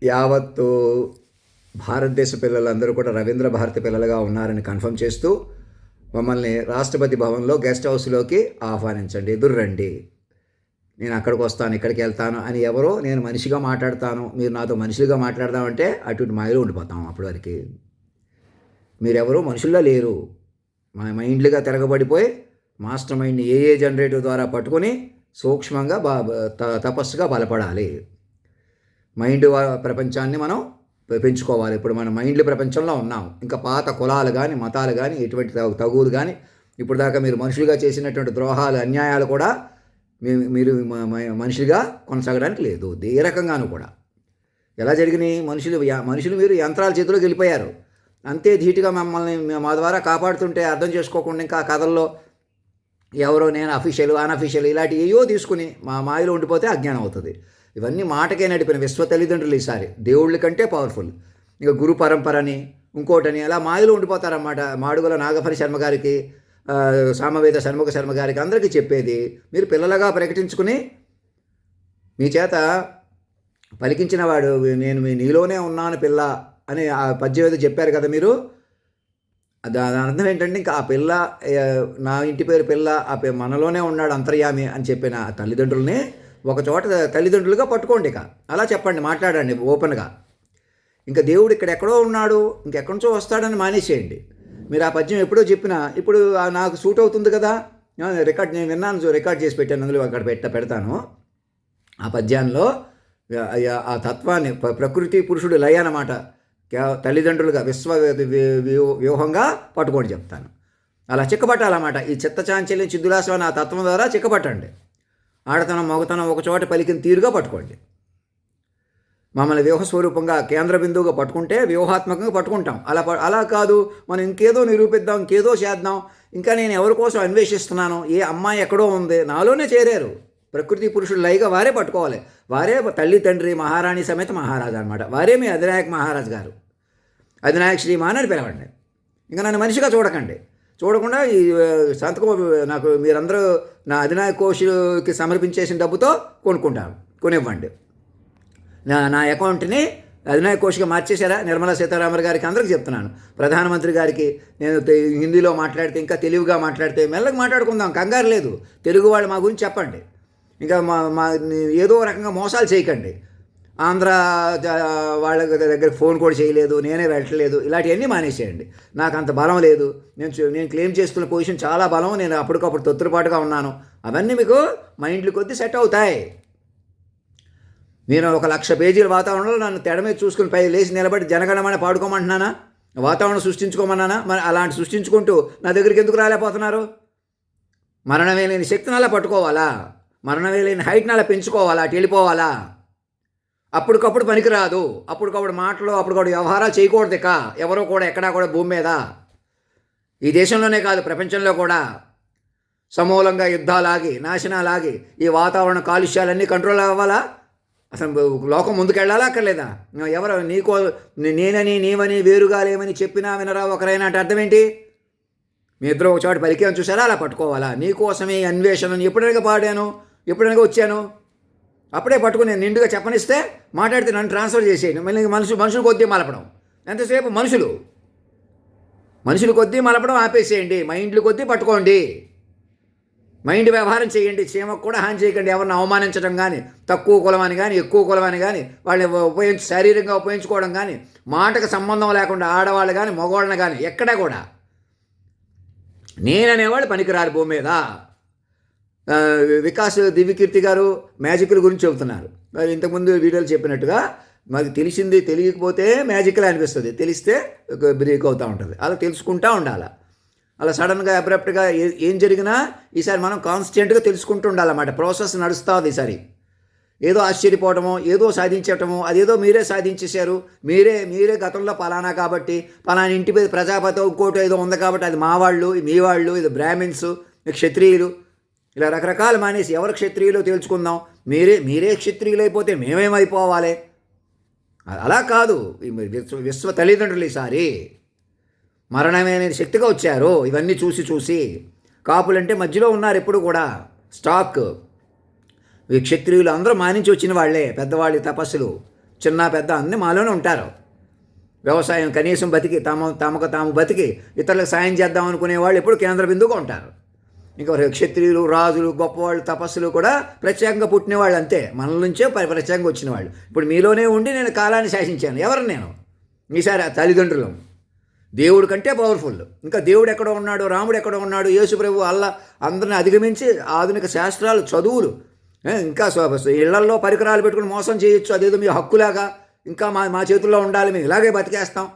యావత్తు భారతదేశ పిల్లలందరూ కూడా రవీంద్ర భారతి పిల్లలుగా ఉన్నారని కన్ఫర్మ్ చేస్తూ మమ్మల్ని రాష్ట్రపతి భవన్లో గెస్ట్ హౌస్లోకి ఆహ్వానించండి, ఎదుర్రండి, నేను అక్కడికి వస్తాను, ఇక్కడికి వెళ్తాను అని ఎవరో నేను మనిషిగా మాట్లాడతాను, మీరు నాతో మనుషులుగా మాట్లాడదామంటే అటు మాయలో ఉండిపోతాం. అప్పటి వరకు మీరెవరూ మనుషుల్లో లేరు. మా మైండ్లుగా తిరగబడిపోయి మాస్టర్ మైండ్ని ఏ జనరేటర్ ద్వారా పట్టుకొని సూక్ష్మంగా తపస్సుగా బలపడాలి. మైండ్ ప్రపంచాన్ని మనం పెంచుకోవాలి. ఇప్పుడు మనం మైండ్ల ప్రపంచంలో ఉన్నాం. ఇంకా పాత కులాలు కానీ మతాలు కానీ ఎటువంటి తగువులు కానీ ఇప్పుడు దాకా మీరు మనుషులుగా చేసినటువంటి ద్రోహాలు అన్యాయాలు కూడా మీరు మనుషులుగా కొనసాగడానికి లేదు. ఏ రకంగానూ కూడా ఎలా జరిగినాయి? మనుషులు మీరు యంత్రాల చేతిలోకి వెళ్ళిపోయారు. అంతే ధీటుగా మమ్మల్ని మా ద్వారా కాపాడుతుంటే అర్థం చేసుకోకుండా ఇంకా కథల్లో ఎవరో నేను అఫీషియల్ అన్అఫీషియల్ ఇలాంటి ఏయో తీసుకుని మా మాయలో ఉండిపోతే అజ్ఞానం అవుతుంది. ఇవన్నీ మాటకే నడిపిన విశ్వ తల్లిదండ్రులు ఈసారి దేవుళ్ళ కంటే పవర్ఫుల్. ఇక గురు పరంపరని ఇంకోటని అలా మాయలో ఉండిపోతారన్నమాట. మాడుగుల నాగఫణి శర్మ గారికి, సామవేద షణ్ముఖ శర్మ గారికి అందరికీ చెప్పేది మీరు పిల్లలుగా ప్రకటించుకుని మీ చేత పలికించిన వాడు నేను నీలోనే ఉన్నాను పిల్ల అని ఆ పద్యం ఏదో చెప్పారు కదా మీరు. దాని అర్థం ఏంటంటే ఇంకా ఆ పిల్ల, నా ఇంటి పేరు పిల్ల, మనలోనే ఉన్నాడు అంతర్యామి అని చెప్పిన తల్లిదండ్రుల్ని ఒక చోట తల్లిదండ్రులుగా పట్టుకోండి. ఇక అలా చెప్పండి, మాట్లాడండి ఓపెన్గా. ఇంకా దేవుడు ఇక్కడెక్కడో ఉన్నాడు, ఇంకెక్కడి నుంచో వస్తాడని మానేసేయండి. మీరు ఆ పద్యం ఎప్పుడో చెప్పినా ఇప్పుడు నాకు సూట్ అవుతుంది కదా, నేను విన్నాను, రికార్డ్ చేసి పెట్టాను, అందులో అక్కడ పెడతాను. ఆ పద్యాల్లో ఆ తత్వాన్ని ప్రకృతి పురుషుడు లయ అన్నమాట తల్లిదండ్రులుగా విశ్వ వ్యూహంగా పట్టుకోండి చెప్తాను. అలా చిక్కపట్టాలన్నమాట. ఈ చిత్త చాంచల్యం చిద్దులాసం ఆ తత్వం ద్వారా చిక్కపట్టండి. ఆడతనం మగతనం ఒక చోట పలికిన తీరుగా పట్టుకోండి. మమ్మల్ని వ్యూహస్వరూపంగా కేంద్ర బిందువుగా పట్టుకుంటే వ్యూహాత్మకంగా పట్టుకుంటాం. అలా కాదు, మనం ఇంకేదో నిరూపిద్దాం, ఇంకేదో చేద్దాం, ఇంకా నేను ఎవరి కోసం అన్వేషిస్తున్నాను, ఏ అమ్మాయి ఎక్కడో ఉంది, నాలోనే చేరారు. ప్రకృతి పురుషుడు లైగా వారే పట్టుకోవాలి. వారే తల్లి తండ్రి మహారాణి సమేత మహారాజు అనమాట. వారే మీ అధినాయక మహారాజు గారు, అధినాయక శ్రీమాన్ అని పిలవండి. ఇంకా నన్ను మనిషిగా చూడకండి. చూడకుండా ఈ సంతకం నాకు మీరందరూ నా అధినాయక కోష్కి సమర్పించేసిన డబ్బుతో కొనివ్వండి. నా అకౌంట్ని అధినాయక కోష్గా మార్చేశారా? నిర్మలా సీతారామన్ గారికి అందరికీ చెప్తున్నాను, ప్రధానమంత్రి గారికి. నేను హిందీలో మాట్లాడితే ఇంకా తెలివిగా మాట్లాడితే మెల్లగా మాట్లాడుకుందాం, కంగారు లేదు. తెలుగు వాళ్ళు మా గురించి చెప్పండి. ఇంకా మా ఏదో రకంగా మోసాలు చేయకండి. ఆంధ్ర వాళ్ళ దగ్గర ఫోన్ కూడా చేయలేదు, నేనే వెళ్ళట్లేదు, ఇలాంటివన్నీ మానేసేయండి. నాకు అంత బలం లేదు, నేను క్లెయిమ్ చేస్తున్న పొజిషన్ చాలా బలం, నేను అప్పటికప్పుడు తొత్తురుపాటుగా ఉన్నాను. అవన్నీ మీకు మైండ్లు కొద్దీ సెట్ అవుతాయి. నేను 1,00,000 పేజీల వాతావరణంలో నన్ను తెడ మీద చూసుకుని పై లేచి నిలబడి జనగణమని పాడుకోమంటున్నానా? వాతావరణం సృష్టించుకోమన్నానా? మరి అలాంటి సృష్టించుకుంటూ నా దగ్గరికి ఎందుకు రాలేకపోతున్నారు? మరణమే లేని శక్తిని అలా పట్టుకోవాలా? మరణమే లేని హైట్ని అలా పెంచుకోవాలా? అటు వెళ్ళిపోవాలా? అప్పటికప్పుడు పనికిరాదు. అప్పటికప్పుడు మాటలు, అప్పటికప్పుడు వ్యవహారాలు చేయకూడదు. ఇక ఎవరో కూడా ఎక్కడా కూడా భూమి మీద, ఈ దేశంలోనే కాదు ప్రపంచంలో కూడా సమూలంగా యుద్ధాలాగి నాశనాలాగి ఈ వాతావరణ కాలుష్యాలన్నీ కంట్రోల్ అవ్వాలా? అసలు లోకం ముందుకెళ్ళాలా అక్కర్లేదా? ఎవరు నేనని నీవని వేరుగా లేమని చెప్పినా వినరా ఒకరైనా అంటే అర్థం ఏంటి? మీ ఇద్దరు ఒక చోట పలికేమని చూసారా? అలా పట్టుకోవాలా? నీకోసమే అన్వేషణ ఎప్పుడైనా పాడాను, ఎప్పుడైనా వచ్చాను, అప్పుడే పట్టుకుని నిండుగా చెప్పనిస్తే మాట్లాడితే నన్ను ట్రాన్స్ఫర్ చేసేయండి. మళ్ళీ మనుషులు కొద్దీ మలపడం ఎంతసేపు? మనుషులు కొద్దీ మలపడం ఆపేసేయండి. మైండ్లు కొద్దీ పట్టుకోండి. మైండ్ వ్యవహారం చేయండి. చీమకు కూడా హాని చేయకండి. ఎవరిని అవమానించడం కానీ, తక్కువ కులమని కానీ ఎక్కువ కులమని కానీ, వాళ్ళని శారీరకంగా ఉపయోగించుకోవడం కానీ, మాటకు సంబంధం లేకుండా ఆడవాళ్ళు కానీ మగవాళ్ళని కానీ ఎక్కడా కూడా నేననేవాళ్ళు పనికిరారు భూమి మీద. వికాస్ దివ్యకీర్తి గారు మ్యాజిక్ల గురించి చెబుతున్నారు. మరి ఇంతకుముందు వీడియోలు చెప్పినట్టుగా మాకు తెలిసింది తెలియకపోతే మ్యాజిక్లా అనిపిస్తుంది, తెలిస్తే బ్రేక్ అవుతూ ఉంటుంది. అలా తెలుసుకుంటూ ఉండాలి. అలా సడన్గా అబ్రప్ట్గా ఏం జరిగినా ఈసారి మనం కాన్స్టెంట్గా తెలుసుకుంటూ ఉండాలన్నమాట. ప్రాసెస్ నడుస్తుంది. ఈసారి ఏదో ఆశ్చర్యపోవటమో, ఏదో సాధించటమో, అదేదో మీరే సాధించేశారు, మీరే గతంలో పలానా కాబట్టి, పలానా ఇంటి మీద ప్రజాపతి ఇంకోటి ఏదో ఉంది కాబట్టి అది మా వాళ్ళు, మీ వాళ్ళు, ఇది బ్రాహ్మిన్స్, క్షత్రియులు, ఇలా రకరకాలు మానేసి ఎవరు క్షత్రియులో తేల్చుకుందాం. మీరే క్షత్రియులు అయిపోతే మేమేమైపోవాలి? అలా కాదు. విశ్వ తల్లిదండ్రులు ఈసారి మరణమే అనేది శక్తిగా వచ్చారు. ఇవన్నీ చూసి కాపులంటే మధ్యలో ఉన్నారు ఎప్పుడు కూడా. స్టాక్ క్షత్రియులు అందరూ మానించి వచ్చిన వాళ్ళే, పెద్దవాళ్ళ తపస్సులు. చిన్న పెద్ద అన్నీ మాలోనే ఉంటారు. వ్యవసాయం కనీసం బతికి తమకు తాము బతికి ఇతరులకు సాయం చేద్దాం అనుకునే వాళ్ళు ఎప్పుడు కేంద్ర బిందువుగా ఉంటారు. ఇంకా క్షత్రియులు, రాజులు, గొప్పవాళ్ళు, తపస్సులు కూడా ప్రత్యేకంగా పుట్టిన వాళ్ళు అంతే, మన నుంచే ప్రత్యేకంగా వచ్చిన వాళ్ళు. ఇప్పుడు మీలోనే ఉండి నేను కాలాన్ని శాసించాను. ఎవరు నేను? ఈసారి తల్లిదండ్రులు. దేవుడి కంటే పవర్ఫుల్. ఇంకా దేవుడు ఎక్కడో ఉన్నాడు, రాముడు ఎక్కడో ఉన్నాడు, యేసు ప్రభు అందరిని అధిగమించి ఆధునిక శాస్త్రాలు, చదువులు, ఇంకా ఇళ్లల్లో పరికరాలు పెట్టుకుని మోసం చేయొచ్చు, అదేదో మీ హక్కులాగా. ఇంకా మా చేతుల్లో ఉండాలి, మేము ఇలాగే బతికేస్తాం,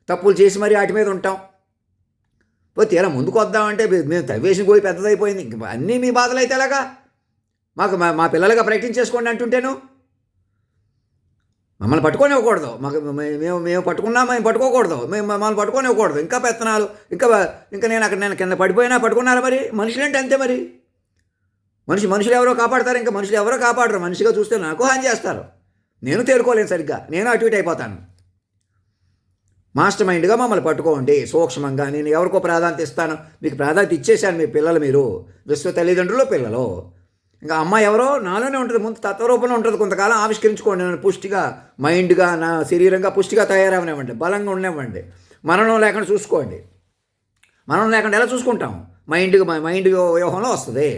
తప్పులు చేసి మరీ వాటి మీద ఉంటాం. తీరా ముందుకు వద్దామంటే మేము తవ్వేసిన పోయి పెద్దదైపోయింది. ఇంక అన్నీ మీ బాధలు అయితే ఎలాగా? మాకు మా పిల్లలుగా ప్రకటించేసుకోండి అంటుంటేను మమ్మల్ని పట్టుకొని ఇవ్వకూడదు. మేము పట్టుకున్నా మేము పట్టుకోకూడదు, మమ్మల్ని పట్టుకొని ఇవ్వకూడదు. ఇంకా పెత్తనాలు, ఇంకా నేను కింద పడిపోయినా పట్టుకున్నారా? మరి మనుషులంటే అంతే. మరి మనుషులు ఎవరో కాపాడతారు, ఇంకా మనుషులు ఎవరో కాపాడరు. మనిషిగా చూస్తే నాకు హాని చేస్తారు, నేను తేరుకోలేను సరిగ్గా, నేను అటు ఇటు అయిపోతాను. మాస్టర్ మైండ్గా మమ్మల్ని పట్టుకోండి సూక్ష్మంగా. నేను ఎవరికో ప్రాధాన్యత ఇస్తాను, మీకు ప్రాధాన్యత ఇచ్చేసాను. మీ పిల్లలు, మీరు విశ్వ తల్లిదండ్రులు పిల్లలు. ఇంకా అమ్మ ఎవరో నాలోనే ఉంటుంది, ముందు తత్వరూపంలో ఉంటుంది. కొంతకాలం ఆవిష్కరించుకోండి, నేను పుష్టిగా మైండ్గా, నా శరీరంగా పుష్టిగా తయారవనివ్వండి, బలంగా ఉండనివ్వండి. మరణం లేకుండా చూసుకోండి. మరణం లేకుండా ఎలా చూసుకుంటాం? మైండ్ వ్యూహంలో వస్తుంది.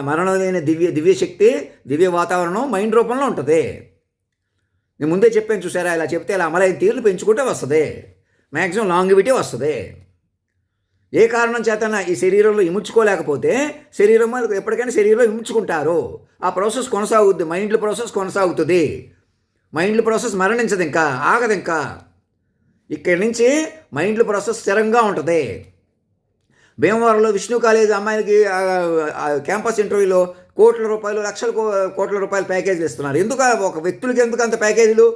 మరణం లేని దివ్య శక్తి, దివ్య వాతావరణం మైండ్ రూపంలో ఉంటుంది. నేను ముందే చెప్పాను చూసారా, ఇలా చెప్తే ఇలా అమలైన తీరులు పెంచుకుంటే వస్తుంది. మ్యాక్సిమం లాంగివిటీ వస్తుంది. ఏ కారణం చేతన ఈ శరీరంలో ఇముడ్చుకోలేకపోతే శరీరం ఎప్పటికైనా శరీరంలో ఇముడ్చుకుంటారు. ఆ ప్రాసెస్ కొనసాగుద్ది, మైండ్ల ప్రాసెస్ కొనసాగుతుంది. మైండ్ల ప్రాసెస్ మరణించదు, ఇంకా ఆగదు. ఇంకా ఇక్కడి నుంచి మైండ్ల ప్రాసెస్ స్థిరంగా ఉంటుంది. భీమవరంలో విష్ణు కాలేజ్ అమ్మాయిలకి క్యాంపస్ ఇంటర్వ్యూలో లక్షల రూపాయల ప్యాకేజీలు ఇస్తున్నారు. ఎందుకు? ఒక వ్యక్తులకి ఎందుకు అంత ప్యాకేజీలు?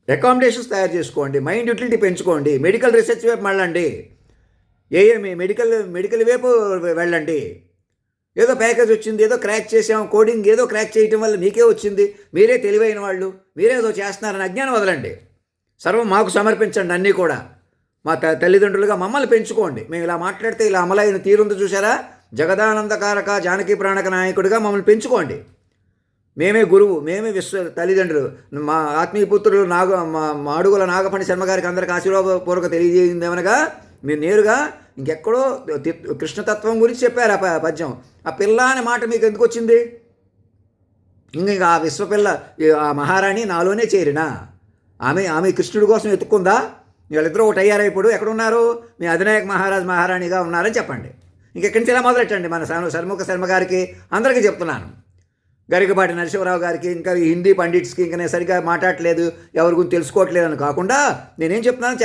రికమెండేషన్స్ తయారు చేసుకోండి, మైండ్ యూటిలిటీ పెంచుకోండి, మెడికల్ రీసెర్చ్ వైపు వెళ్ళండి, మీ మెడికల్ వైపు వెళ్ళండి. ఏదో ప్యాకేజ్ వచ్చింది, ఏదో క్రాక్ చేసాం, కోడింగ్ ఏదో క్రాక్ చేయటం వల్ల మీకే వచ్చింది, మీరే తెలివైన వాళ్ళు, మీరేదో చేస్తున్నారని అజ్ఞానం వదలండి. సర్వం మాకు సమర్పించండి. అన్నీ కూడా మా తల్లిదండ్రులుగా మమ్మల్ని పెంచుకోండి. మేము ఇలా మాట్లాడితే ఇలా అమలైన తీరుంది చూసారా? జగదానందకారక జానకి ప్రాణక నాయకుడిగా మమ్మల్ని పెంచుకోండి. మేమే గురువు, మేమే తల్లిదండ్రులు. మా ఆత్మీయ పుత్రులు మాడుగుల నాగపణి శర్మ గారికి అందరికి ఆశీర్వాదపూర్వక తెలియజేయింది ఏమనగా, మీరు నేరుగా ఇంకెక్కడో కృష్ణతత్వం గురించి చెప్పారు ఆ పద్యం. ఆ పిల్ల అనే మాట మీకు ఎందుకు వచ్చింది? ఇంకా ఆ విశ్వపిల్ల, ఆ మహారాణి నాలోనే చేరినా ఆమె కృష్ణుడి కోసం ఎత్తుక్కుందా? వీళ్ళిద్దరూ ఒకటి అయ్యారా? ఇప్పుడు ఎక్కడున్నారు? మీ అధినాయక మహారాణిగా ఉన్నారని చెప్పండి. ఇంకెక్కడి నుంచి ఇలా మొదలెట్టండి. మన షణ్ముఖ శర్మ గారికి అందరికీ చెప్తున్నాను, గరికపాటి నరసింహరావు గారికి, ఇంకా హిందీ పండిట్స్కి, ఇంకా నేను సరిగ్గా మాట్లాడట్లేదు, ఎవరి గురించి తెలుసుకోవట్లేదు అని కాకుండా నేనేం చెప్తున్నాను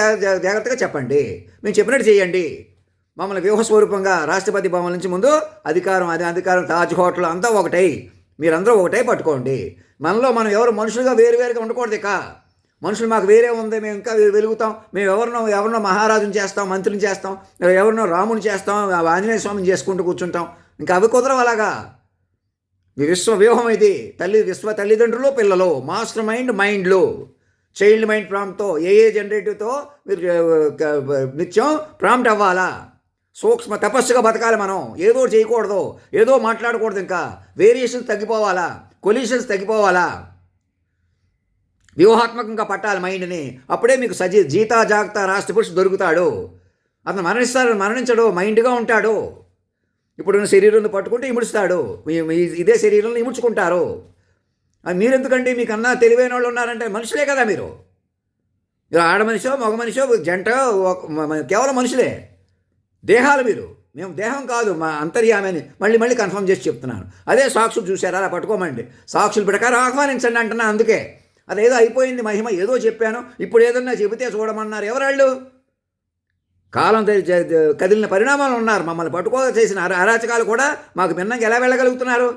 జాగ్రత్తగా చెప్పండి. మేము చెప్పినట్టు చేయండి. మమ్మల్ని వ్యూహస్వరూపంగా రాష్ట్రపతి భవన్ నుంచి ముందు అధికారం తాజ్ హోటల్ అంతా ఒకటై, మీరందరూ ఒకటై పట్టుకోండి. మనలో మనం ఎవరు మనుషులుగా వేరువేరుగా ఉండకూడదు. ఇక మనుషులు మాకు వేరే ఉంది, మేము ఇంకా వెలుగుతాం, మేము ఎవరినో మహారాజుని చేస్తాం, మంత్రిని చేస్తాం, ఎవరినో రాముని చేస్తాం, ఆంజనేయ స్వామిని చేసుకుంటూ కూర్చుంటాం. ఇంకా అవి కుదరవు. అలాగా విశ్వ వ్యూహం ఇది. విశ్వ తల్లిదండ్రులు పిల్లలు, మాస్టర్ మైండ్లు, చైల్డ్ మైండ్ ప్రాంప్ట్తో, జనరేటివ్తో మీరు నిత్యం ప్రాంప్ట్ అవ్వాలా. సూక్ష్మ తపస్సుగా బతకాలి. మనం ఏదో చేయకూడదు, ఏదో మాట్లాడకూడదు. ఇంకా వేరియేషన్స్ తగ్గిపోవాలా, కొలిషన్స్ తగ్గిపోవాలా. వ్యూహాత్మకంగా పట్టాలి మైండ్ని. అప్పుడే మీకు జీతా జాగ్రత్త రాష్ట్రపురుషుడు దొరుకుతాడు. అతను మరణించడు, మైండ్గా ఉంటాడు. ఇప్పుడున్న శరీరాన్ని పట్టుకుంటే ఇముడుస్తాడు, ఇదే శరీరంలో ఇముడ్చుకుంటారు. మీరెందుకండి? మీకన్నా తెలివైన వాళ్ళు ఉన్నారంటే మనుషులే కదా మీరు. ఆడ మనిషో మగ మనిషో జంట కేవలం మనుషులే, దేహాలు మీరు. మేము దేహం కాదు, మా అంతర్యామని మళ్ళీ కన్ఫర్మ్ చేసి చెప్తున్నాను. అదే సాక్షులు చూశారా? అలా పట్టుకోమండి. సాక్షుల ప్రకారం ఆహ్వానించండి అంటున్నా. అందుకే అదేదో అయిపోయింది మహిమ, ఏదో చెప్పాను, ఇప్పుడు ఏదన్నా చెబితే చూడమన్నారు. ఎవరాళ్ళు? కాలం కదిలిన పరిణామాలు ఉన్నారు. మమ్మల్ని పట్టుకోగా చేసిన అరాచకాలు కూడా మాకు భిన్నంగా ఎలా వెళ్ళగలుగుతున్నారు?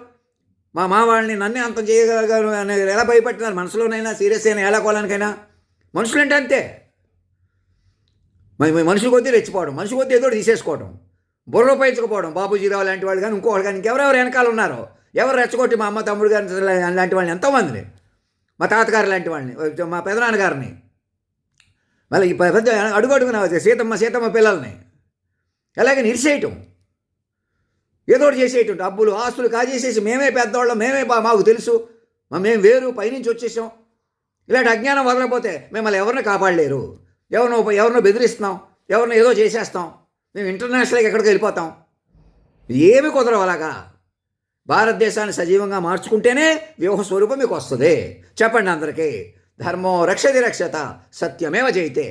మా వాళ్ళని నన్నే అంతం చేయగలగారు అని ఎలా భయపడుతున్నారు? మనసులోనైనా సీరియస్ అయినా ఎలా కోలానికైనా. మనుషులంటే అంతే. మనుషుల కొద్దీ రెచ్చిపోవడం, మనిషి కొద్దీ ఏదో తీసేసుకోవడం, బుర్ర ఉపయోగించకపోవడం. బాబుజీరావు లాంటి వాళ్ళు కానీ, ఇంకోళ్ళు కానీ, ఇంకెవరెవరు వెనకాల ఉన్నారు? ఎవరు రెచ్చగొట్టి మా అమ్మ తమ్ముడు గారి లాంటి వాళ్ళని ఎంతోమందిని, మా తాతగారు లాంటి వాళ్ళని, మా పెదనాన్నగారిని, మళ్ళీ ఈ పెద్ద అడుగున సీతమ్మ పిల్లల్ని ఎలాగే నిరిసేయటం, ఏదో ఒకటి చేసేయటం. డబ్బులు ఆస్తులు కాజేసేసి మేమే పెద్దవాళ్ళం, మాకు తెలుసు, మేము వేరు పైనుంచి వచ్చేసాం. ఇలాంటి అజ్ఞానం వదలకపోతే మిమ్మల్ని ఎవరిని కాపాడలేరు. ఎవరినో బెదిరిస్తున్నాం, ఎవరినో ఏదో చేసేస్తాం, మేము ఇంటర్నేషనల్గా ఎక్కడికి వెళ్ళిపోతాం. ఏమి కుదరవు అలాగా. భారతదేశాన్ని సజీవంగా మార్చుకుంటేనే వ్యూహ స్వరూపం మీకు వస్తుంది. చెప్పండి అందరికీ. ధర్మో రక్షతి రక్షత, సత్యమేవ జయితే.